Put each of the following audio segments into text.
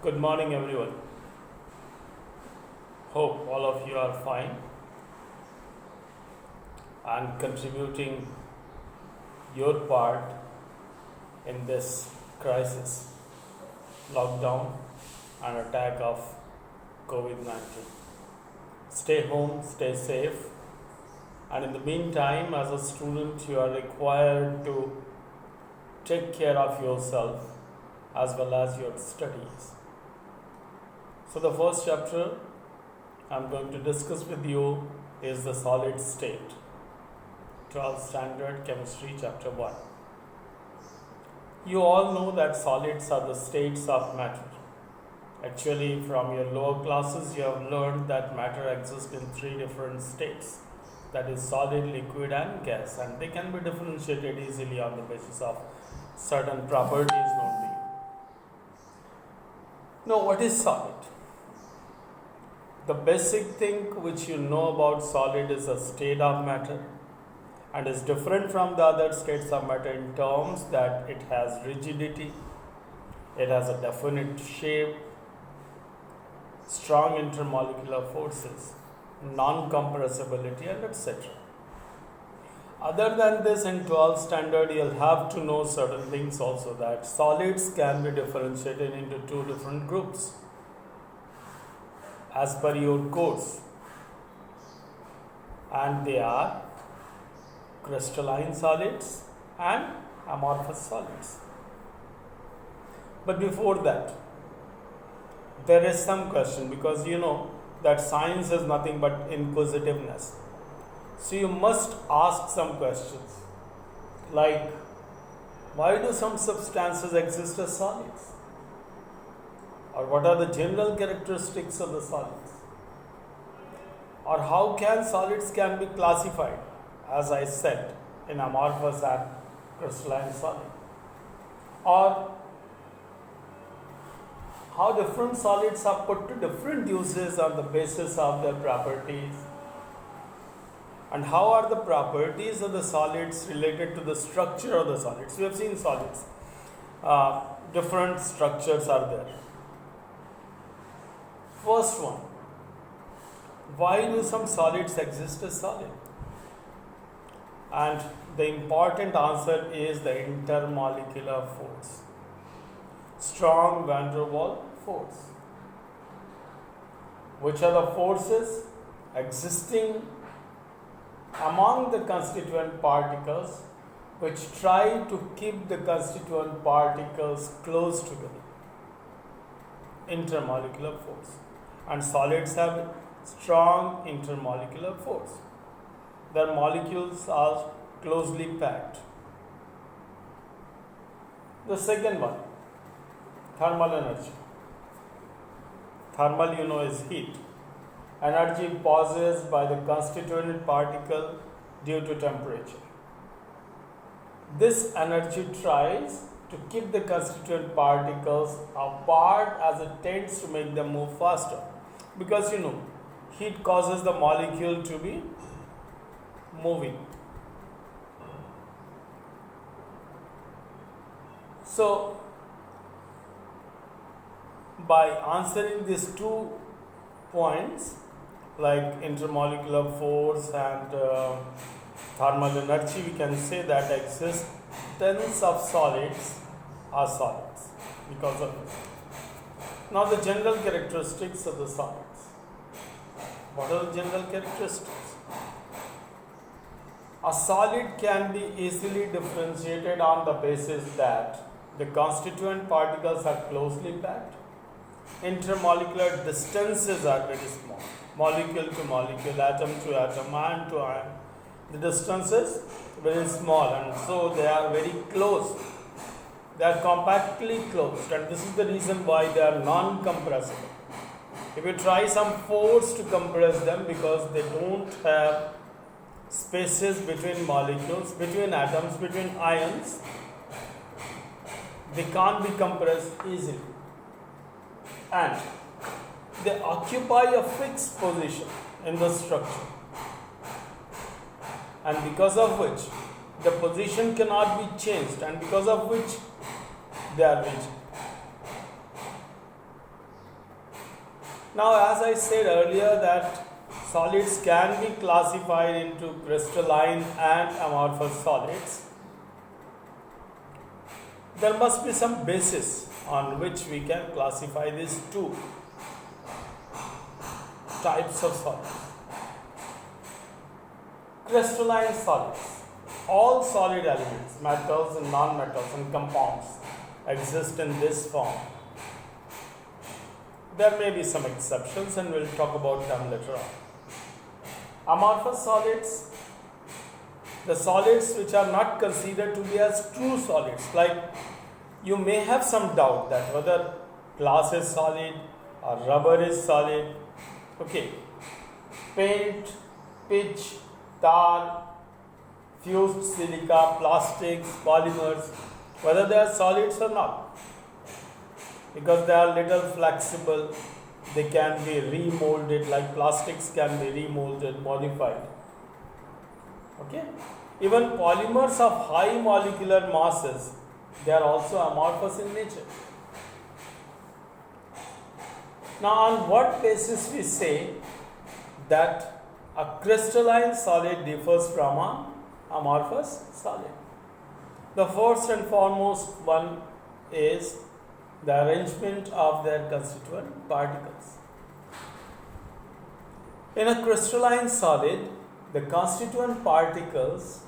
Good morning, everyone. Hope all of you are fine and contributing your part in this crisis, lockdown, and attack of COVID 19. Stay home, stay safe, and in the meantime, as a student, you are required to take care of yourself as well as your studies. So, the first chapter I'm going to discuss with you is the solid state, 12th standard chemistry, chapter 1. You all know that solids are the states of matter. Actually, from your lower classes, you have learned that matter exists in three different states, that is, solid, liquid, and gas, and they can be differentiated easily on the basis of certain properties known to you. Now, what is solid? The basic thing which you know about solid is a state of matter and is different from the other states of matter in terms that it has rigidity, it has a definite shape, strong intermolecular forces, non-compressibility, and etc. Other than this, in 12th standard, you'll have to know certain things also, that solids can be differentiated into two different groups as per your course, and they are crystalline solids and amorphous solids. But before that, there is some question, because you know that science is nothing but inquisitiveness. So you must ask some questions like, why do some substances exist as solids? Or what are the general characteristics of the solids? Or how can solids can be classified, as I said, in amorphous and crystalline solid? Or how different solids are put to different uses on the basis of their properties? And how are the properties of the solids related to the structure of the solids? We have seen solids. Different structures are there. First one, why do some solids exist as solid? And the important answer is the intermolecular force, strong van der Waals force. Which are the forces existing among the constituent particles which try to keep the constituent particles close together? Intermolecular force. And solids have strong intermolecular force. Their molecules are closely packed. The second one, thermal energy. Thermal, you know, is heat. Energy possessed by the constituent particle due to temperature. This energy tries to keep the constituent particles apart as it tends to make them move faster. Because you know, heat causes the molecule to be moving. So, by answering these 2 points, like intermolecular force and thermal energy, we can say that existence of solids are solids because of this. Now, the general characteristics of the solids. What are the general characteristics? A solid can be easily differentiated on the basis that the constituent particles are closely packed, intermolecular distances are very small, molecule to molecule, atom to atom, ion to ion. The distance is very small, and so they are very close. They are compactly closed, and this is the reason why they are non-compressible. If you try some force to compress them, because they don't have spaces between molecules, between atoms, between ions, they can't be compressed easily. And they occupy a fixed position in the structure, and because of which the position cannot be changed, and because of which they are rigid. Now, as I said earlier, that solids can be classified into crystalline and amorphous solids. There must be some basis on which we can classify these two types of solids. Crystalline solids. All solid elements, metals and non-metals and compounds exist in this form. There may be some exceptions and we'll talk about them later on. Amorphous solids, the solids which are not considered to be as true solids, like you may have some doubt that whether glass is solid or rubber is solid. Okay, paint, pitch, tar, fused silica, plastics, polymers, whether they are solids or not, because they are little flexible, they can be remolded, like plastics can be remolded, modified. Okay, even polymers of high molecular masses, they are also amorphous in nature. Now, on what basis we say that a crystalline solid differs from an amorphous solid? The first and foremost one is the arrangement of their constituent particles. In a crystalline solid, the constituent particles,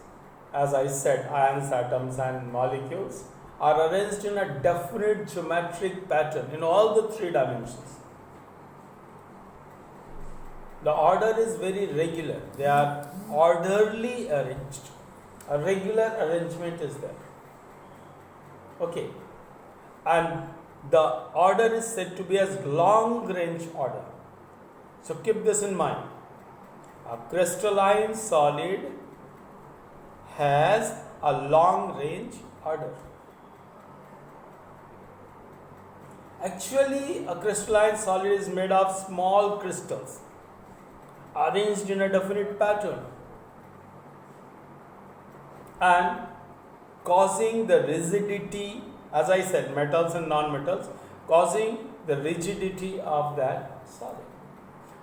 as I said, ions, atoms and molecules, are arranged in a definite geometric pattern in all the three dimensions. The order is very regular. They are orderly arranged. A regular arrangement is there. Okay. And the order is said to be as long range order. So keep this in mind. A crystalline solid has a long range order. Actually, a crystalline solid is made of small crystals arranged in a definite pattern and causing the rigidity, as I said, metals and non-metals, causing the rigidity of that solid.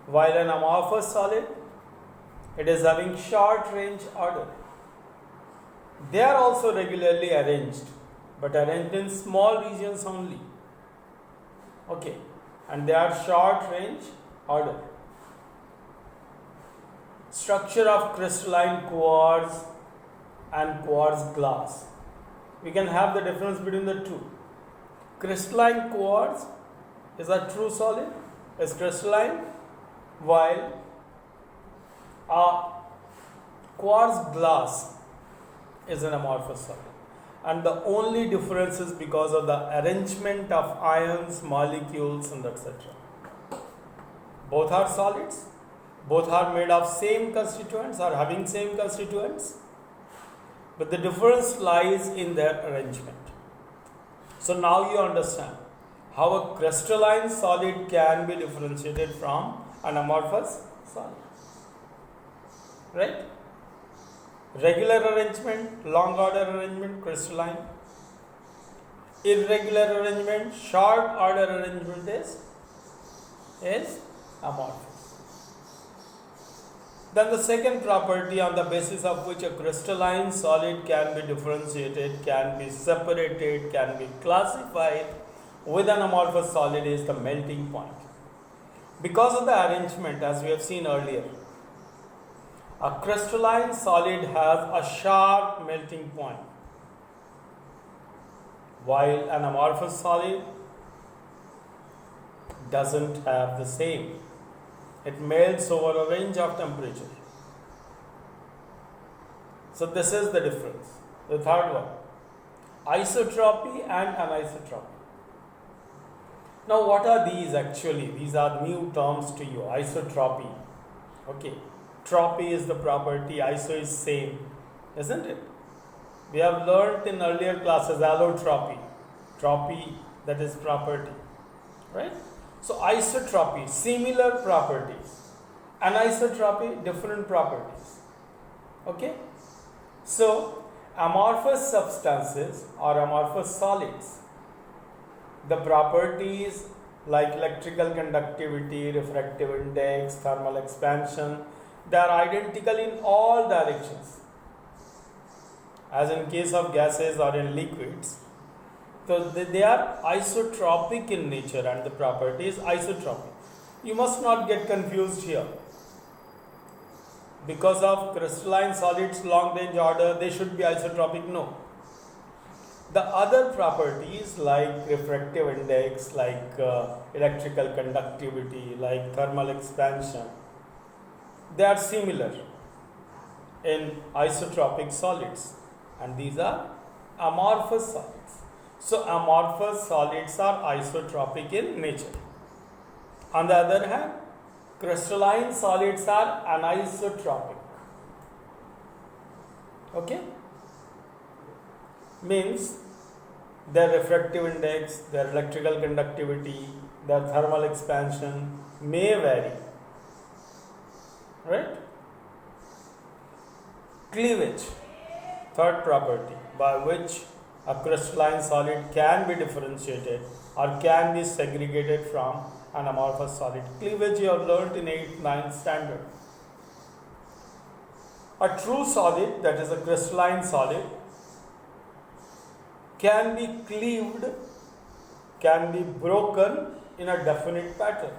While an amorphous solid, it is having short range order. They are also regularly arranged, but arranged in small regions only. Okay, and they are short range order. Structure of crystalline quartz and quartz glass. We can have the difference between the two. Crystalline quartz is a true solid, is crystalline, while a quartz glass is an amorphous solid. And the only difference is because of the arrangement of ions, molecules and etc. Both are solids, both are made of same constituents, are having same constituents, but the difference lies in their arrangement. So now you understand how a crystalline solid can be differentiated from an amorphous solid. Right? Regular arrangement, long order arrangement, crystalline. Irregular arrangement, short order arrangement is amorphous. Then the second property on the basis of which a crystalline solid can be differentiated, can be separated, can be classified with an amorphous solid is the melting point. Because of the arrangement, as we have seen earlier, a crystalline solid has a sharp melting point, while an amorphous solid doesn't have the same. It melts over a range of temperature. So this is the difference. The third one, isotropy and anisotropy. Now what are these actually? These are new terms to you. Isotropy. Okay. Tropy is the property, iso is same, isn't it? We have learnt in earlier classes allotropy. Tropy, that is property. Right? So isotropy, similar properties. Anisotropy, different properties. Okay? So amorphous substances or amorphous solids, the properties like electrical conductivity, refractive index, thermal expansion. They are identical in all directions, as in case of gases or in liquids. So they are isotropic in nature, and the property is isotropic. You must not get confused here. Because of crystalline solids long range order, they should be isotropic. No. The other properties like refractive index, like electrical conductivity, like thermal expansion, they are similar in isotropic solids, and these are amorphous solids. So amorphous solids are isotropic in nature. On the other hand, crystalline solids are anisotropic. Okay? Means their refractive index, their electrical conductivity, their thermal expansion may vary. Right? Cleavage, third property by which a crystalline solid can be differentiated or can be segregated from an amorphous solid. Cleavage you have learnt in 8th, 9th standard. A true solid, that is a crystalline solid, can be cleaved, can be broken in a definite pattern.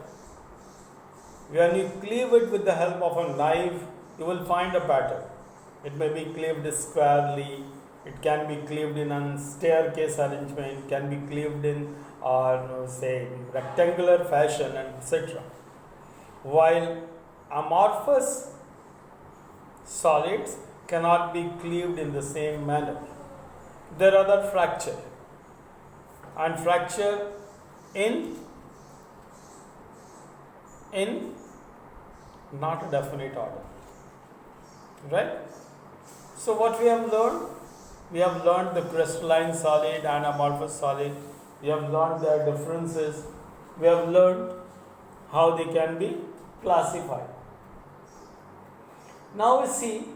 When you cleave it with the help of a knife, you will find a pattern. It may be cleaved squarely, it can be cleaved in a staircase arrangement, can be cleaved in say rectangular fashion, etc. While amorphous solids cannot be cleaved in the same manner. There are the fracture, and fracture in not a definite order. Right? So what we have learned? We have learned the crystalline solid and amorphous solid. We have learned their differences. We have learned how they can be classified. Now we see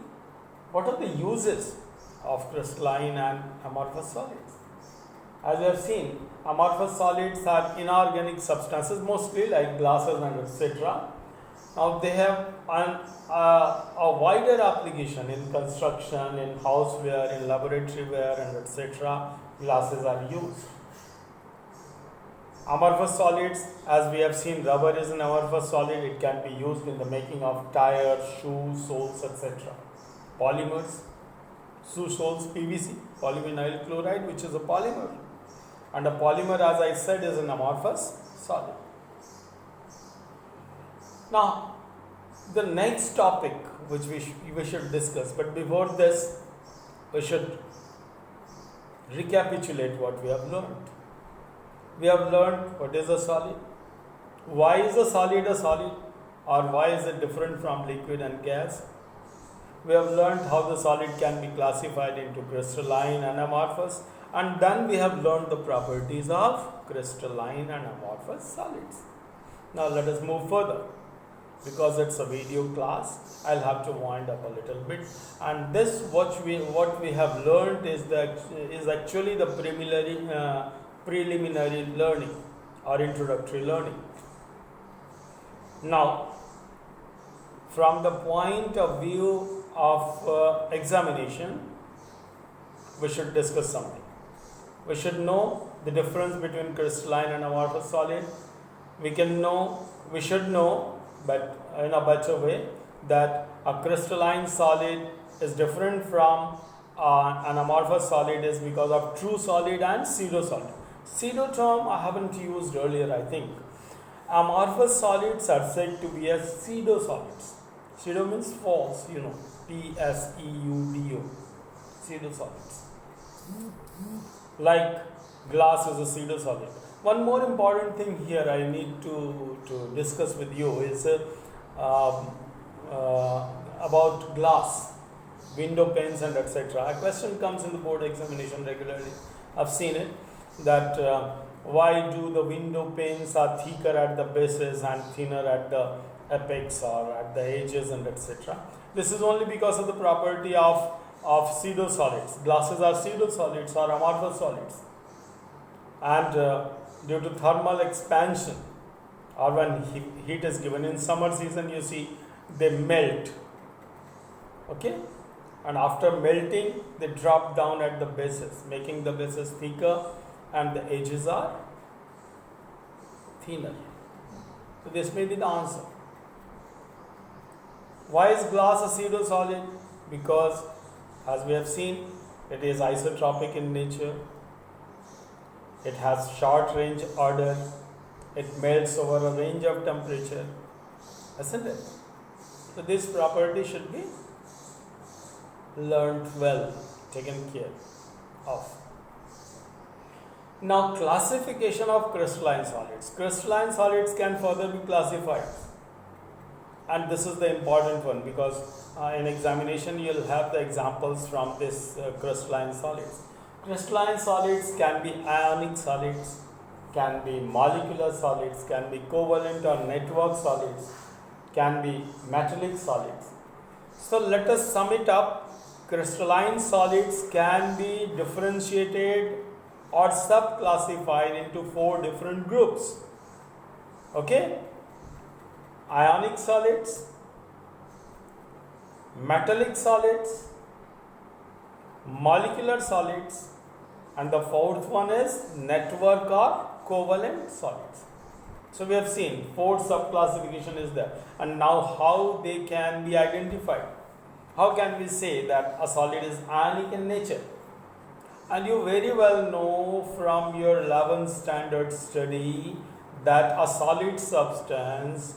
what are the uses of crystalline and amorphous solids. As we have seen, amorphous solids are inorganic substances, mostly like glasses and etc. Now they have a wider application in construction, in houseware, in laboratory wear and etc. Glasses are used. Amorphous solids, as we have seen, rubber is an amorphous solid. It can be used in the making of tires, shoes, soles, etc. Polymers, shoe soles, PVC, polyvinyl chloride, which is a polymer. And a polymer, as I said, is an amorphous solid. Now, the next topic which we should discuss, but before this, we should recapitulate what we have learned. We have learned what is a solid, why is a solid, or why is it different from liquid and gas. We have learned how the solid can be classified into crystalline and amorphous, and then we have learned the properties of crystalline and amorphous solids. Now let us move further. Because it's a video class, I'll have to wind up a little bit. And this what we have learned is actually the preliminary learning or introductory learning. Now, from the point of view of examination, we should discuss something. We should know the difference between crystalline and amorphous solid. We should know, but in a better way, that a crystalline solid is different from an amorphous solid is because of true solid and pseudo solid. Pseudo term I haven't used earlier, I think. Amorphous solids are said to be as pseudo solids. Pseudo means false, Pseudo. Pseudo solids. Like glass is a pseudo solid. One more important thing here I need to discuss with you is about glass, window panes and etc. A question comes in the board examination regularly. I've seen it, that why do the window panes are thicker at the bases and thinner at the apex or at the edges and etc. This is only because of the property of pseudo solids. Glasses are pseudo solids or amorphous solids. And due to thermal expansion, or when heat is given in summer season, you see they melt. Okay, and after melting they drop down at the bases, making the bases thicker and the edges are thinner. So this may be the answer. Why is glass a pseudo solid? Because as we have seen, it is isotropic in nature, it has short range order, it melts over a range of temperature, isn't it? So this property should be learnt well, taken care of. Now, classification of crystalline solids. Crystalline solids can further be classified, and this is the important one, because in examination you will have the examples from this crystalline solids. Crystalline solids can be ionic solids, can be molecular solids, can be covalent or network solids, can be metallic solids. So let us sum it up. Crystalline solids can be differentiated or sub-classified into 4 different groups. Okay? Ionic solids, metallic solids, molecular solids, and the 4th one is network or covalent solids. So we have seen 4 sub-classification is there, and now how they can be identified. How can we say that a solid is ionic in nature? And you very well know from your 11th standard study that a solid substance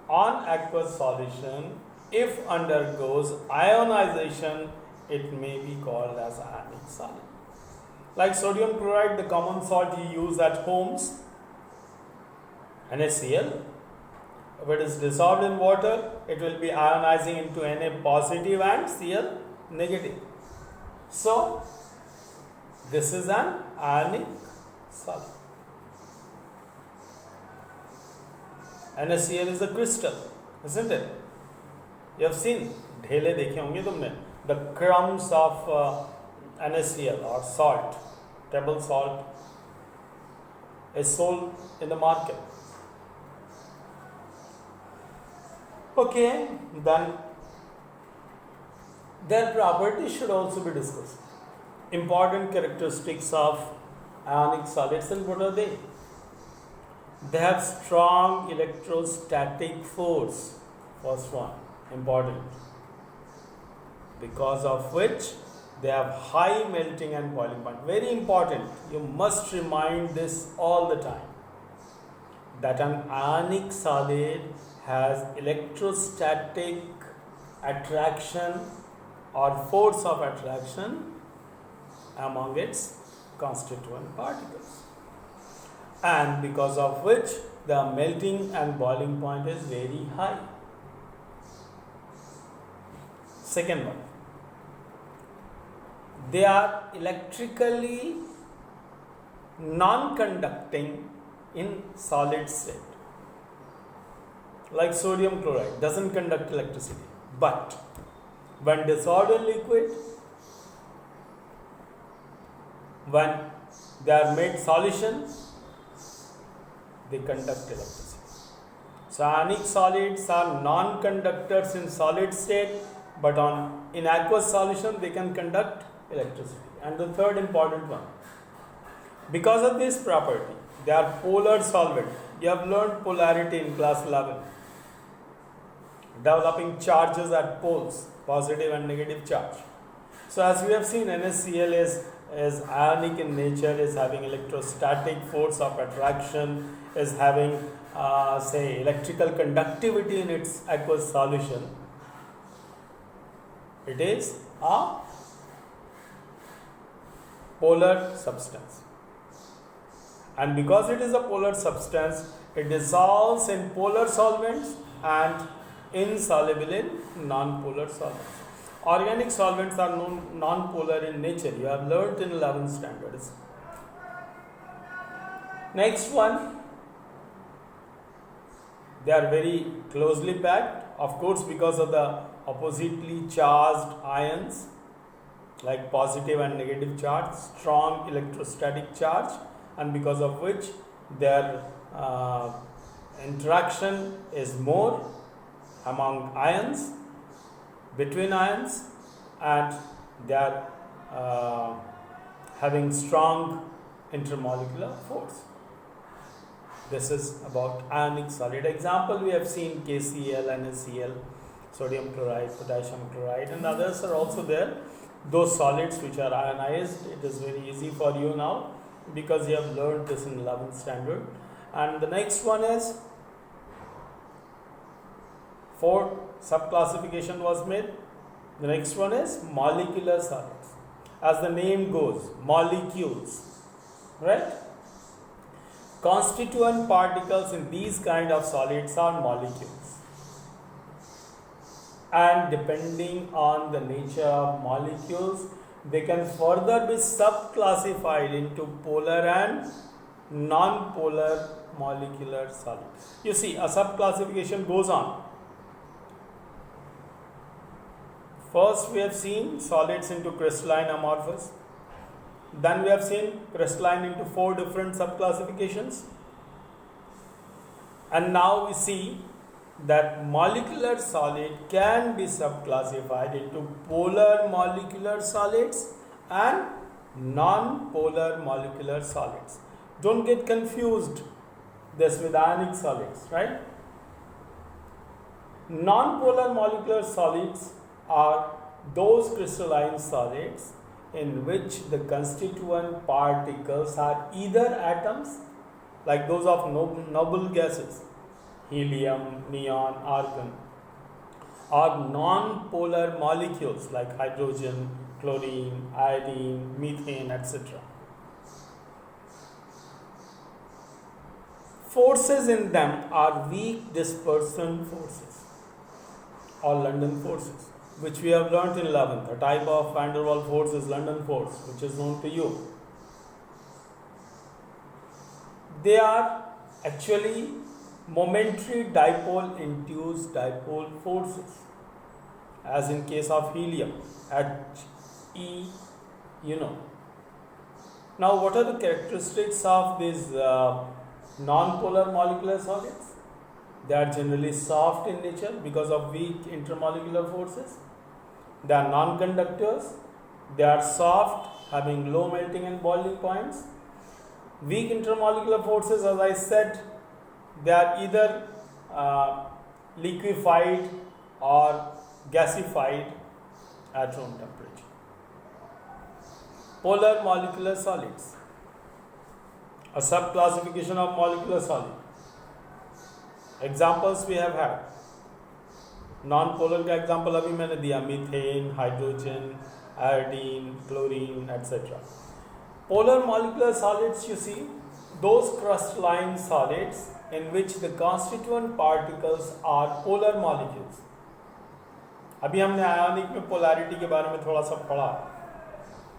on aqueous solution, if undergoes ionization, it may be called as ionic solid. Like sodium chloride, the common salt you use at homes, NaCl. If it is dissolved in water, it will be ionizing into Na positive and Cl negative. So, this is an ionic solid. NaCl is a crystal, isn't it? You have seen, ढेले देखे होंगे तुमने, the crumbs of NaCl or salt, table salt, is sold in the market. Okay, then their properties should also be discussed. Important characteristics of ionic solids, and what are they? They have strong electrostatic force. First one, important. Because of which they have high melting and boiling point. Very important. You must remind this all the time, that an ionic solid has electrostatic attraction or force of attraction among its constituent particles, and because of which the melting and boiling point is very high. Second one, they are electrically non-conducting in solid state. Like sodium chloride doesn't conduct electricity, but when dissolved in liquid, when they are made solution, they conduct electricity. So ionic solids are non-conductors in solid state, but in aqueous solution they can conduct electricity. And the third important one, because of this property, they are polar solvent. You have learned polarity in class 11. Developing charges at poles, positive and negative charge. So as we have seen, NaCl is ionic in nature, is having electrostatic force of attraction, is having say electrical conductivity in its aqueous solution. It is a polar substance, and because it is a polar substance, it dissolves in polar solvents and insoluble in non-polar solvents. Organic solvents are non-polar in nature. You have learnt in 11th standards. Next one, they are very closely packed, of course, because of the oppositely charged ions like positive and negative charge, strong electrostatic charge, and because of which their interaction is more among ions, between ions, and they are having strong intermolecular force. This is about ionic solid. Example we have seen KCl, NaCl, sodium chloride, potassium chloride, and others are also there. Those solids which are ionized, it is very easy for you now because you have learned this in 11th standard. And the next one is, 4 subclassification was made. The next one is molecular solids. As the name goes, molecules, right? Constituent particles in these kind of solids are molecules, and depending on the nature of molecules, they can further be subclassified into polar and non-polar molecular solids. You see, a subclassification goes on. First we have seen solids into crystalline, amorphous. Then we have seen crystalline into 4 different subclassifications. And now we see that molecular solid can be subclassified into polar molecular solids and non-polar molecular solids. Don't get confused this with ionic solids, right? Non-polar molecular solids are those crystalline solids in which the constituent particles are either atoms, like those of noble gases, helium, neon, argon, or non-polar molecules like hydrogen, chlorine, iodine, methane, etc. Forces in them are weak dispersion forces or London forces, which we have learnt in 11th. A type of van der Waals force is London force, which is known to you. They are actually momentary dipole induced dipole forces, as in case of helium at E, you know. Now, what are the characteristics of these non-polar molecular solids? They are generally soft in nature because of weak intermolecular forces. They are non-conductors. They are soft, having low melting and boiling points. Weak intermolecular forces, as I said, they are either liquefied or gasified at room temperature. Polar molecular solids, a subclassification of molecular solid. Examples we have had. Non-polar का example अभी मैंने दिया, methane, hydrogen, iodine, chlorine, etc. Polar molecular solids, you see, those crystalline solids in which the constituent particles are polar molecules. अभी हमने ionic में polarity के बारे में थोड़ा सा पढ़ा.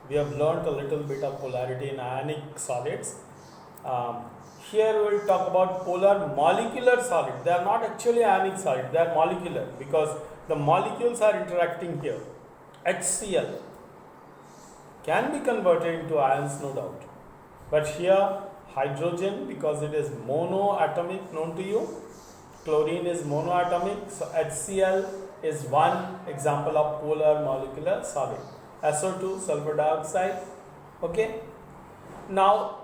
We have learnt a little bit of polarity in ionic solids. Here we will talk about polar molecular solids. They are not actually ionic solids, they are molecular because the molecules are interacting here. HCl can be converted into ions, no doubt. But here hydrogen, because it is monoatomic, known to you. Chlorine is monoatomic, so HCl is one example of polar molecular solid. SO2, sulfur dioxide. Okay. Now,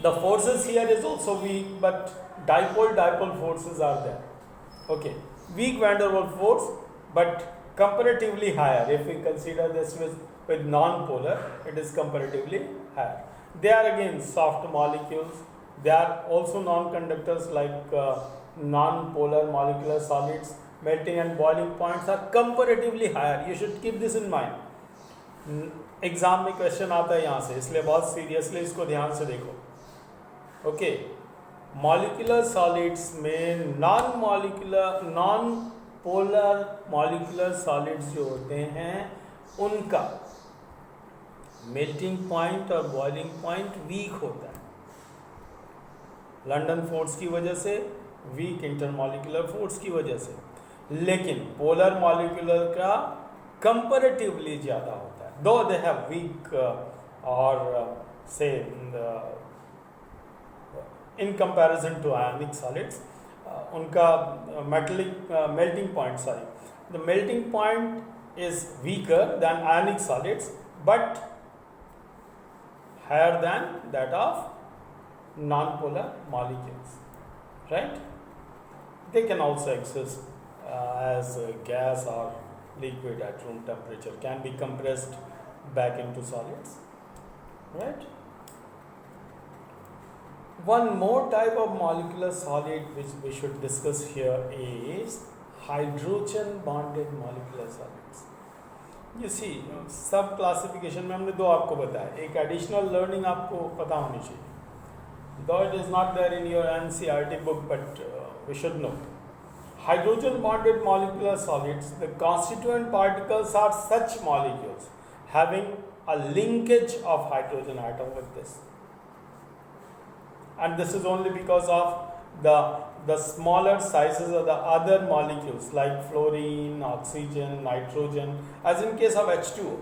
the forces here is also weak, but dipole forces are there. Okay, weak van der Waals force, but comparatively higher. If we consider this with non-polar, it is comparatively higher. They are again soft molecules. They are also non-conductors like non-polar molecular solids. Melting and boiling points are comparatively higher. You should keep this in mind. Exam में question आता है यहाँ से, इसलिए बहुत seriously इसको ध्यान से देखो. ओके, मॉलिक्यूलर सॉलिड्स में नॉन पोलर मॉलिक्यूलर सॉलिड्स जो होते हैं उनका मेल्टिंग पॉइंट और बॉइलिंग पॉइंट वीक होता है, लंदन फोर्स की वजह से, वीक इंटरमॉलिक्यूलर फोर्स की वजह से. लेकिन पोलर मॉलिक्यूलर का कंपैरेटिवली ज़्यादा होता है, दो दे हैव वीक और से in comparison to ionic solids. उनका metallic melting point, sorry, the melting point is weaker than ionic solids but higher than that of non-polar molecules, right? They can also exist as a gas or liquid at room temperature, can be compressed back into solids, right? One more type of molecular solid which we should discuss here is hydrogen bonded molecular solids. You see, सब classification में हमने दो आपको बताया, एक additional learning आपको पता होनी चाहिए, though it is not there in your NCERT book, but we should know. Hydrogen bonded molecular solids, the constituent particles are such molecules having a linkage of hydrogen atom with this. And this is only because of the smaller sizes of the other molecules like fluorine, oxygen, nitrogen, as in case of H2O.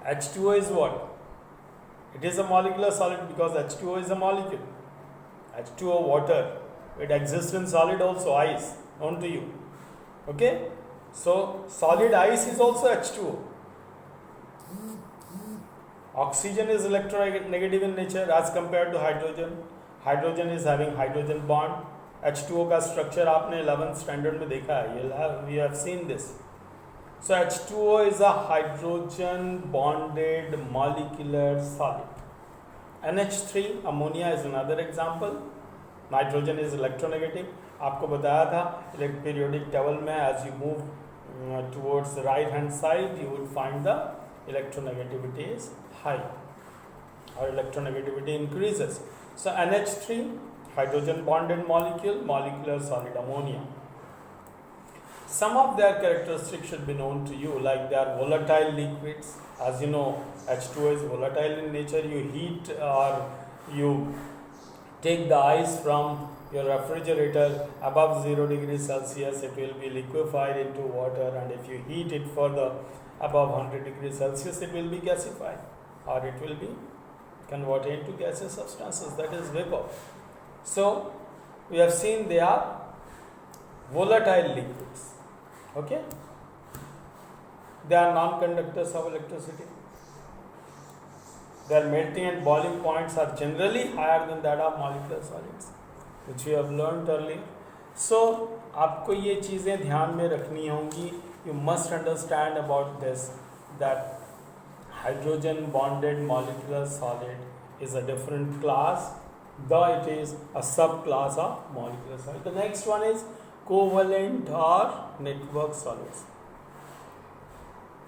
H2O is what? It is a molecular solid because H2O is a molecule. H2O, water, it exists in solid also, ice, known to you. Okay? So, solid ice is also H2O. Oxygen is electronegative in nature as compared to hydrogen. Hydrogen is having hydrogen bond. H2O का structure आपने 11th standard में देखा है. We have seen this. So H2O is a hydrogen bonded molecular solid. NH3, ammonia is another example. Nitrogen is electronegative. आपको बताया था periodic table में as you move towards the right hand side you would find the electronegativity is high or electronegativity increases. So NH3, hydrogen bonded molecule, molecular solid ammonia. Some of their characteristics should be known to you, like they are volatile liquids. As you know, H2O is volatile in nature. You heat or you take the ice from your refrigerator above 0 degrees Celsius, it will be liquefied into water, and if you heat it further above 100 degrees Celsius, it will be gasified or it will be converted into gaseous substances, that is vapor. So, we have seen they are volatile liquids. Okay? They are non-conductors of electricity. Their melting and boiling points are generally higher than that of molecular solids, which we have learned earlier. So, आपको ये चीज़ें ध्यान में रखनी होंगी. You must understand about this, that hydrogen bonded molecular solid is a different class, though it is a subclass of molecular solid. The next one is covalent or network solids.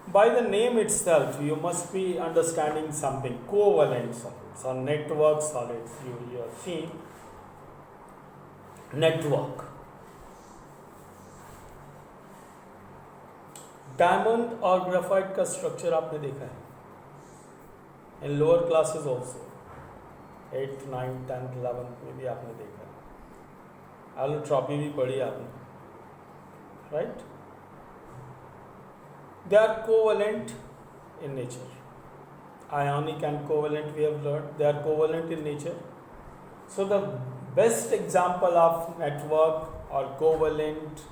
By the name itself, you must be understanding something. Covalent solids or network solids. You have seen network. Diamond और graphite का structure आपने देखा है इन lower classes also, 8th, 9th, 10th, 11th में भी आपने देखा है. एलोट्रॉपी भी पढ़ी आपने, right? They are covalent in nature. Ionic and covalent we have learned, they are covalent in nature. So the best example of network or covalent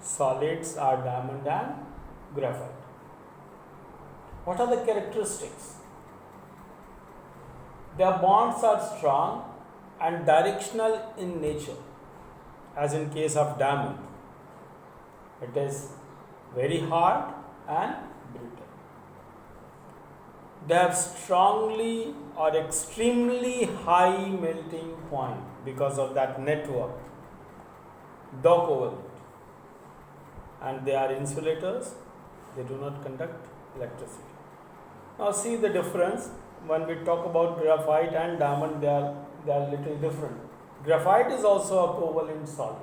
solids are diamond and graphite. What are the characteristics? Their bonds are strong and directional in nature, as in case of diamond. It is very hard and brittle. They have strongly or extremely high melting point because of that network, though covalent. And they are insulators. They do not conduct electricity. Now see the difference. When we talk about graphite and diamond, they are little different. Graphite is also a covalent solid,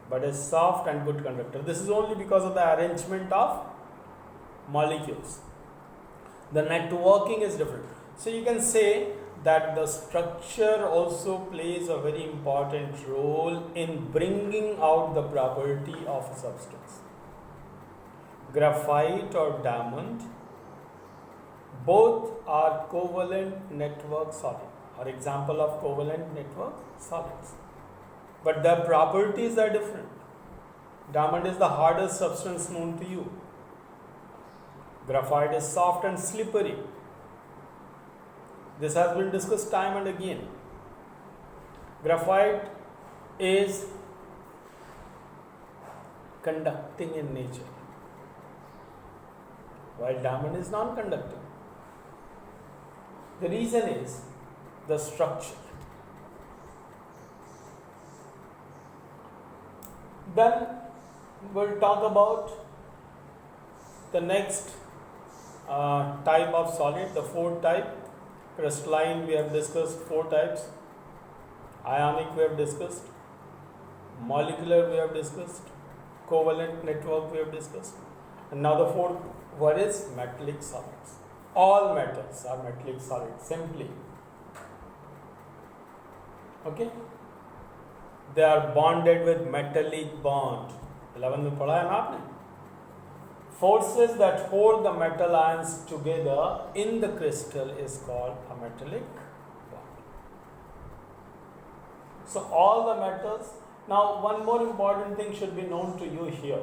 but is soft and good conductor. This is only because of the arrangement of molecules. The networking is different. So you can say that the structure also plays a very important role in bringing out the property of a substance. Graphite or diamond, both are covalent network solid. are example of covalent network solids. But their properties are different. Diamond is the hardest substance known to you. Graphite is soft and slippery. This has been discussed time and again. Graphite is conducting in nature, while diamond is non-conducting. The reason is the structure. Then we'll talk about the next type of solid, the fourth type. Crystalline we have discussed 4 types. Ionic we have discussed. Molecular we have discussed. Covalent network we have discussed. And now the fourth one is metallic solids. All metals are metallic solids simply. Okay? They are bonded with metallic bond. 11 में पढ़ा है ना आपने? Forces that hold the metal ions together in the crystal is called a metallic bond. So all the metals. Now one more important thing should be known to you here.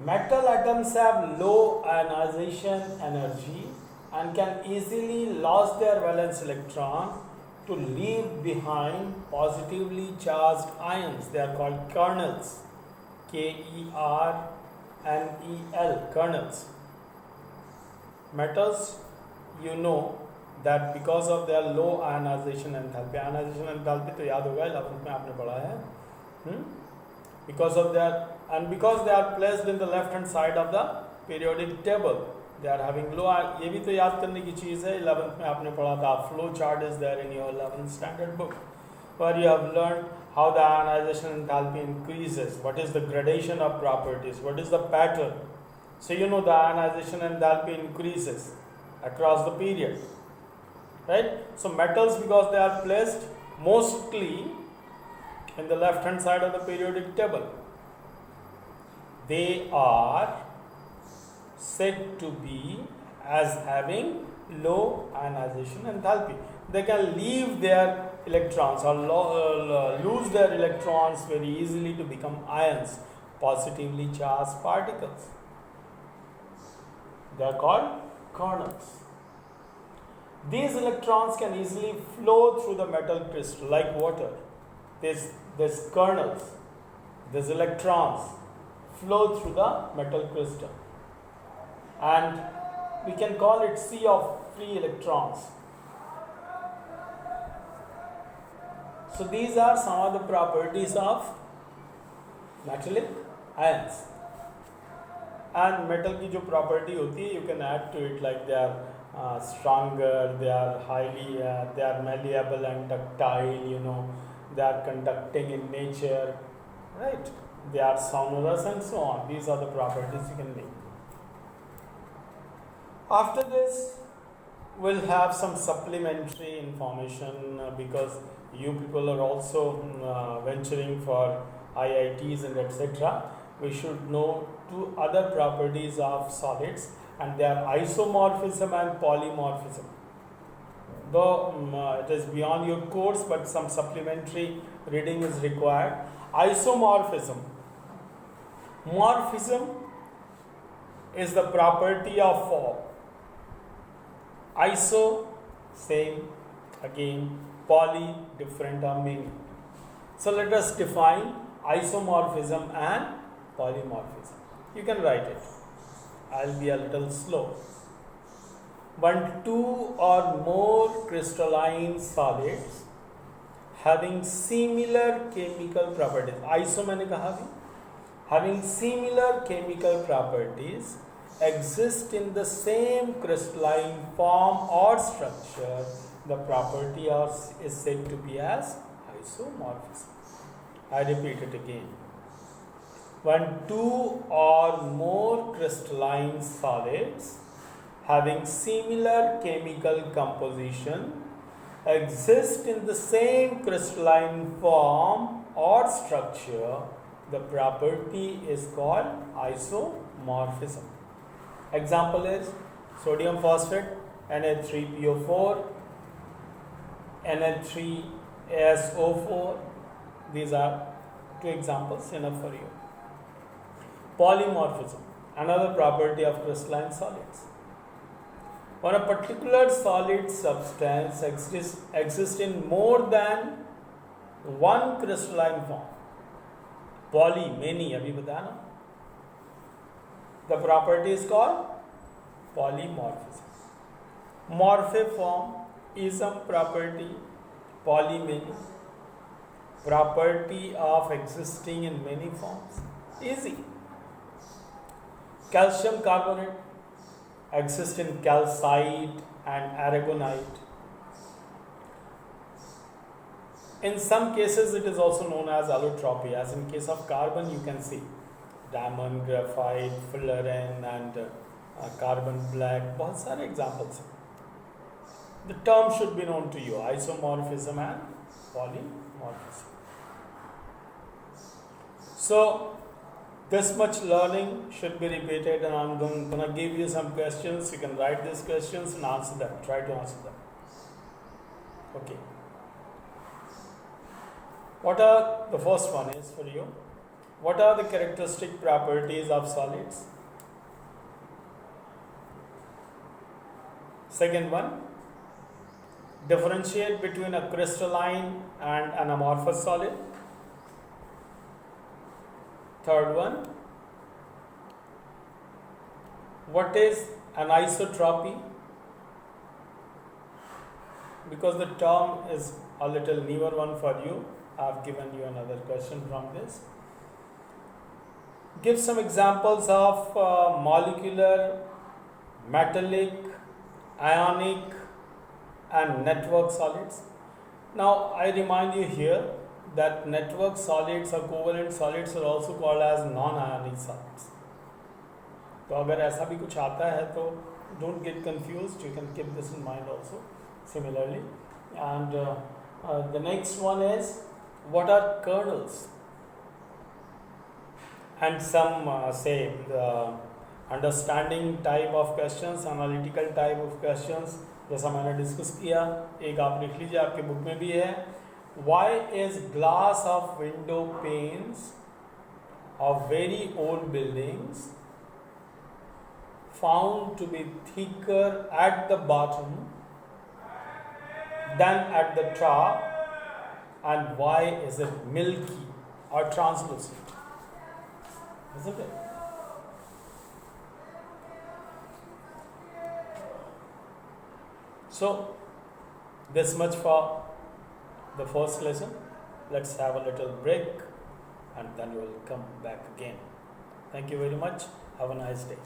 Metal atoms have low ionization energy and can easily lose their valence electron to leave behind positively charged ions. They are called kernels. Kernel, kernels. Metals, you know that because of their low ionization enthalpy. Ionization enthalpy तो याद होगा 11th में आपने पढ़ा है. Because of their, and because they are placed in the left hand side of the periodic table, they are having low. ये भी तो याद करने की चीज़ है. 11th में आपने पढ़ा था. Flow chart is there in your 11th standard book, where you have learned how the ionization enthalpy increases. What is the gradation of properties? What is the pattern? So you know the ionization enthalpy increases across the period, right? So metals, because they are placed mostly in the left hand side of the periodic table, they are said to be as having low ionization enthalpy. They can leave their electrons or lose their electrons very easily to become ions, positively charged particles. They are called kernels. These electrons can easily flow through the metal crystal like water. These kernels, these electrons flow through the metal crystal, and we can call it sea of free electrons. So these are some of the properties of metallic ions. And metal की जो property होती है, you can add to it like they are stronger, they are highly, they are malleable and ductile, you know, they are conducting in nature, right? They are sonorous and so on. These are the properties you can make. After this, we'll have some supplementary information because you people are also venturing for IITs and etc. We should know 2 other properties of solids, and they are isomorphism and polymorphism. Though it is beyond your course, but some supplementary reading is required. Isomorphism. Morphism is the property of form. Iso, same, again, poly, different meaning. So let us define isomorphism and polymorphism. You can write it. I'll be a little slow. When 2 or more crystalline solids having similar chemical properties, iso मैंने कहा भी, having similar chemical properties exist in the same crystalline form or structure, the property is said to be as isomorphism. I repeat it again. When 2 or more crystalline solids having similar chemical composition exist in the same crystalline form or structure, the property is called isomorphism. Example is sodium phosphate, Na3PO4, Na3SO4. These are two examples enough for you. Polymorphism, another property of crystalline solids. When a particular solid substance exists in more than one crystalline form, poly, many, अभी बताया ना, the property is called polymorphism. Morphiform, ism property, poly, many, property of existing in many forms. Easy. Calcium carbonate exists in calcite and aragonite. In some cases, it is also known as allotropy. As in case of carbon, you can see diamond, graphite, fullerene, and carbon black. बहुत सारे examples. The term should be known to you: isomorphism and polymorphism. So, this much learning should be repeated, and I'm going to give you some questions. You can write these questions and answer them. Try to answer them. Okay. The first one is for you. What are the characteristic properties of solids? Second one, differentiate between a crystalline and an amorphous solid. Third one, what is anisotropy? Because the term is a little newer one for you, I have given you another question from this. Give some examples of molecular, metallic, ionic, and network solids. Now, I remind you here that network solids or covalent solids are also called as non-ionic solids. तो अगर ऐसा भी कुछ आता है तो don't get confused. You can keep this in mind also. Similarly, and the next one is, what are kernels? And some say the understanding type of questions, analytical type of questions, जैसा मैंने discuss किया, एक आप लिख लीजिए, आपके book में भी है. Why is glass of window panes of very old buildings found to be thicker at the bottom than at the top, and why is it milky or translucent? Isn't it? So, this much for the first lesson. Let's have a little break and then we'll come back again. Thank you very much. Have a nice day.